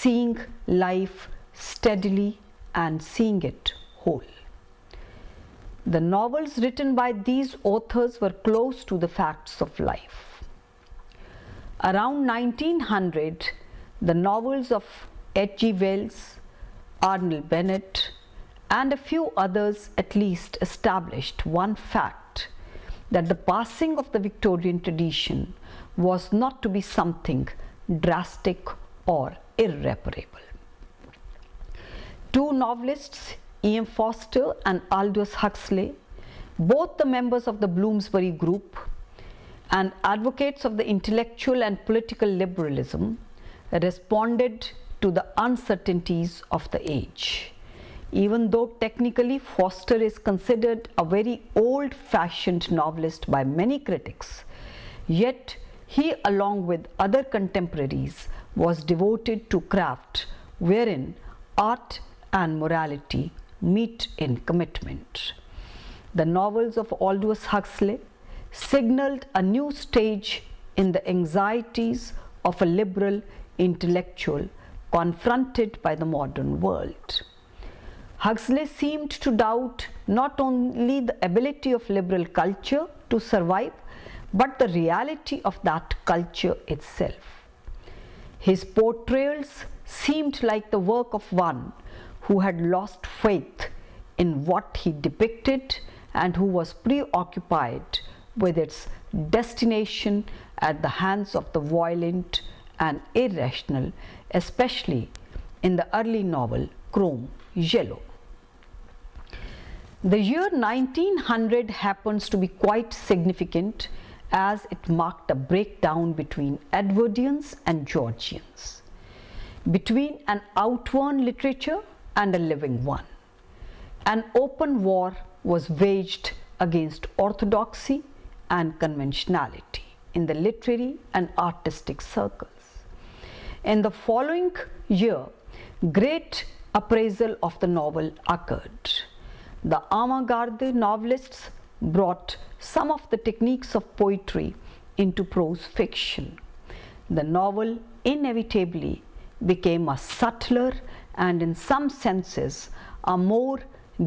seeing life steadily and seeing it whole. The novels written by these authors were close to the facts of life. Around 1900, the novels of H.G. Wells, Arnold Bennett, and a few others at least established one fact, that the passing of the Victorian tradition was not to be something drastic or irreparable. Two novelists, E.M. Forster and Aldous Huxley, both the members of the Bloomsbury Group and advocates of the intellectual and political liberalism, responded to the uncertainties of the age. Even though technically Forster is considered a very old-fashioned novelist by many critics, yet he, along with other contemporaries, was devoted to craft wherein art and morality meet in commitment. The novels of Aldous Huxley signaled a new stage in the anxieties of a liberal intellectual confronted by the modern world. Huxley seemed to doubt not only the ability of liberal culture to survive, but the reality of that culture itself. His portrayals seemed like the work of one who had lost faith in what he depicted and who was preoccupied with its destination at the hands of the violent and irrational, especially in the early novel Chrome Yellow. The year 1900 happens to be quite significant as it marked a breakdown between Edwardians and Georgians, between an outworn literature and a living one. An open war was waged against orthodoxy and conventionality in the literary and artistic circles. In the following year, great appraisal of the novel occurred. The avant-garde novelists brought some of the techniques of poetry into prose fiction. The novel inevitably became a subtler and, in some senses, a more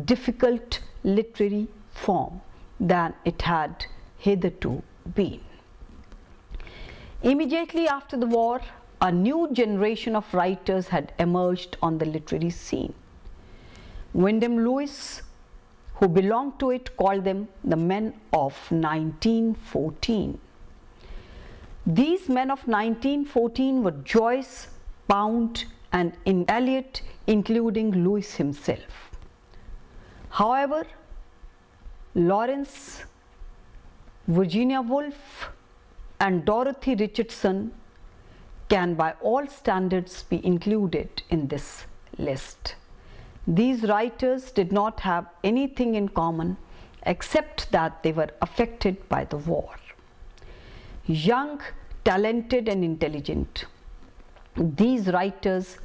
difficult literary form than it had hitherto been. Immediately after the war, a new generation of writers had emerged on the literary scene. Wyndham Lewis, who belonged to it, called them the men of 1914. These men of 1914 were Joyce, Pound, and Eliot, including Lewis himself. However, Lawrence, Virginia Woolf, and Dorothy Richardson can by all standards be included in this list. These writers did not have anything in common except that they were affected by the war. Young, talented, and intelligent, these writers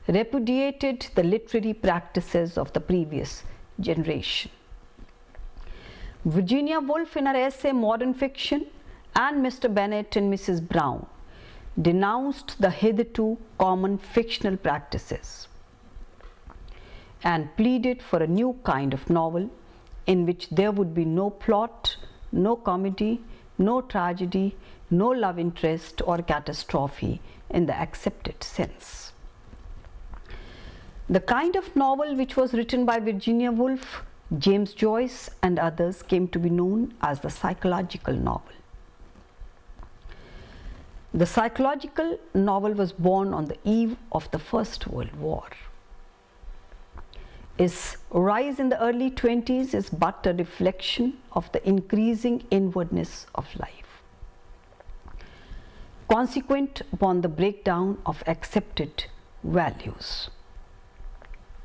repudiated the literary practices of the previous generation. Virginia Woolf, in her essay Modern Fiction, and Mr. Bennet and Mrs. Brown denounced the hitherto common fictional practices and pleaded for a new kind of novel in which there would be no plot, no comedy, no tragedy, no love interest or catastrophe in the accepted sense. The kind of novel which was written by Virginia Woolf, James Joyce, and others came to be known as the psychological novel. The psychological novel was born on the eve of the First World War. Its rise in the early 20s is but a reflection of the increasing inwardness of life, consequent upon the breakdown of accepted values.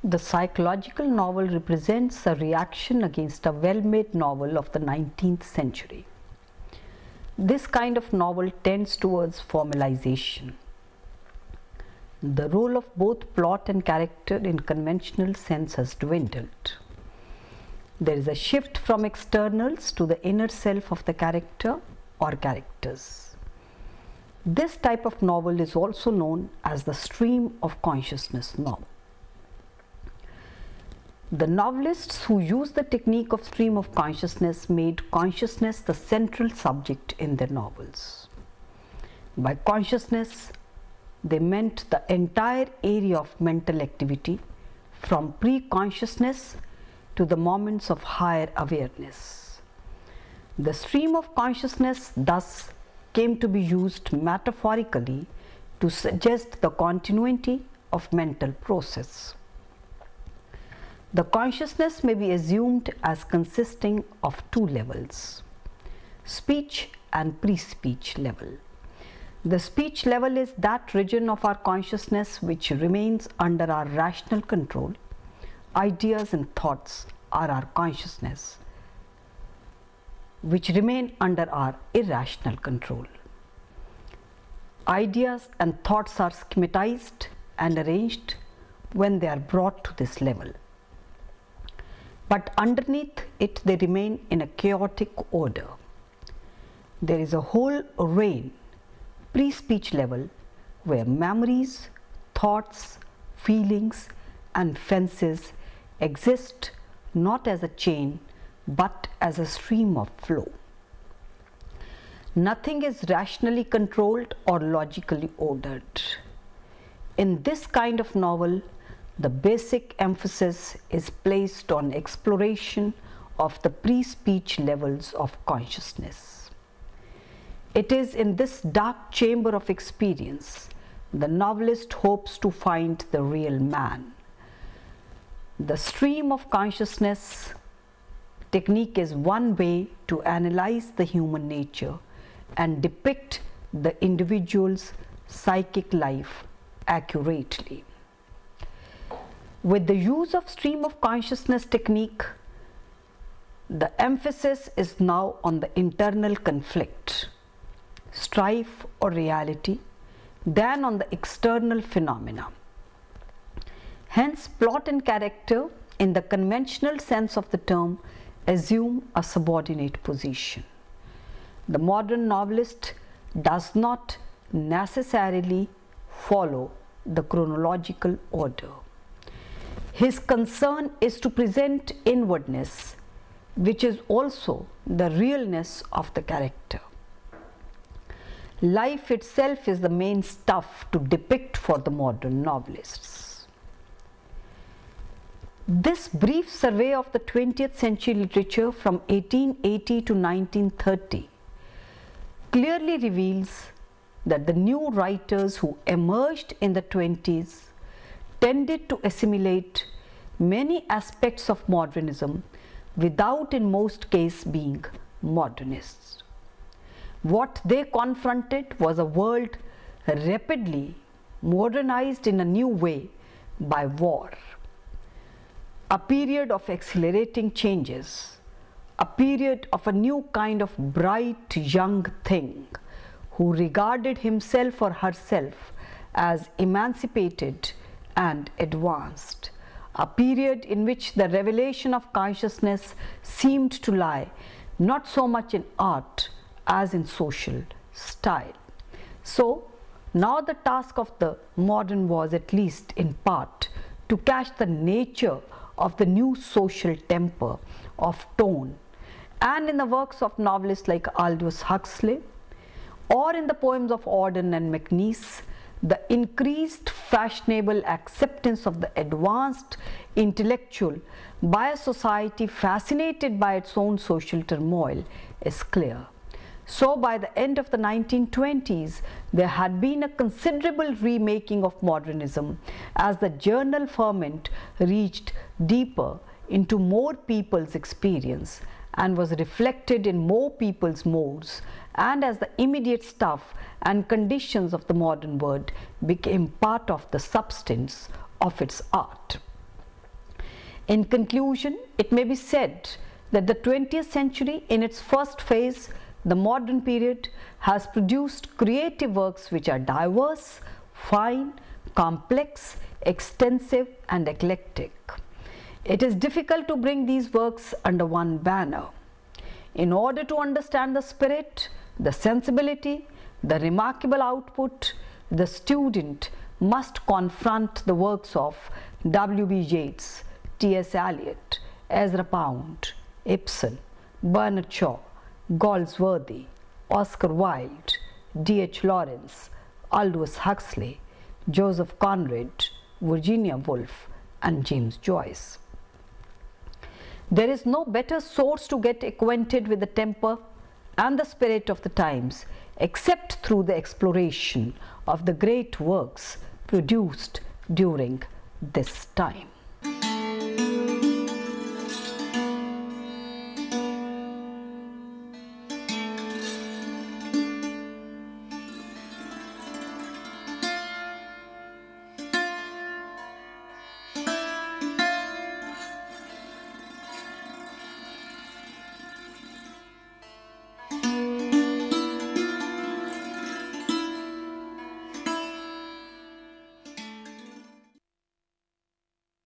The psychological novel represents a reaction against a well-made novel of the 19th century. This kind of novel tends towards formalization. The role of both plot and character in conventional sense has dwindled. There is a shift from externals to the inner self of the character or characters. This type of novel is also known as the stream of consciousness novel. The novelists who used the technique of stream of consciousness made consciousness the central subject in their novels. By consciousness, they meant the entire area of mental activity from pre-consciousness to the moments of higher awareness. The stream of consciousness thus came to be used metaphorically to suggest the continuity of mental process. The consciousness may be assumed as consisting of two levels, speech and pre-speech level. The speech level is that region of our consciousness which remains under our rational control. Ideas and thoughts are our consciousness, which remain under our irrational control. Ideas and thoughts are schematized and arranged when they are brought to this level. But underneath it, they remain in a chaotic order. There is a whole reign, pre-speech level, where memories, thoughts, feelings, and fences exist not as a chain but as a stream of flow. Nothing is rationally controlled or logically ordered. In this kind of novel, the basic emphasis is placed on exploration of the pre-speech levels of consciousness. It is in this dark chamber of experience the novelist hopes to find the real man. The stream of consciousness technique is one way to analyze the human nature and depict the individual's psychic life accurately. With the use of stream of consciousness technique, the emphasis is now on the internal conflict, strife or reality, than on the external phenomena. Hence, plot and character, in the conventional sense of the term, assume a subordinate position. The modern novelist does not necessarily follow the chronological order. His concern is to present inwardness, which is also the realness of the character. Life itself is the main stuff to depict for the modern novelists. This brief survey of the 20th century literature from 1880 to 1930 clearly reveals that the new writers who emerged in the 20s tended to assimilate many aspects of modernism without in most cases being modernists. What they confronted was a world rapidly modernized in a new way by war, a period of accelerating changes, a period of a new kind of bright young thing who regarded himself or herself as emancipated and advanced, a period in which the revelation of consciousness seemed to lie not so much in art as in social style. So now the task of the modern was, at least in part, to catch the nature of the new social temper of tone, and in the works of novelists like Aldous Huxley, or in the poems of Auden and McNeice, the increased fashionable acceptance of the advanced intellectual by a society fascinated by its own social turmoil is clear. So by the end of the 1920s, there had been a considerable remaking of modernism as the journal ferment reached deeper into more people's experience and was reflected in more people's modes, and as the immediate stuff and conditions of the modern world became part of the substance of its art. In conclusion, it may be said that the 20th century, in its first phase, the modern period, has produced creative works which are diverse, fine, complex, extensive, and eclectic. It is difficult to bring these works under one banner. In order to understand the spirit, the sensibility, the remarkable output, the student must confront the works of W.B. Yeats, T.S. Eliot, Ezra Pound, Ibsen, Bernard Shaw, Galsworthy, Oscar Wilde, D.H. Lawrence, Aldous Huxley, Joseph Conrad, Virginia Woolf, and James Joyce. There is no better source to get acquainted with the temper and the spirit of the times except through the exploration of the great works produced during this time.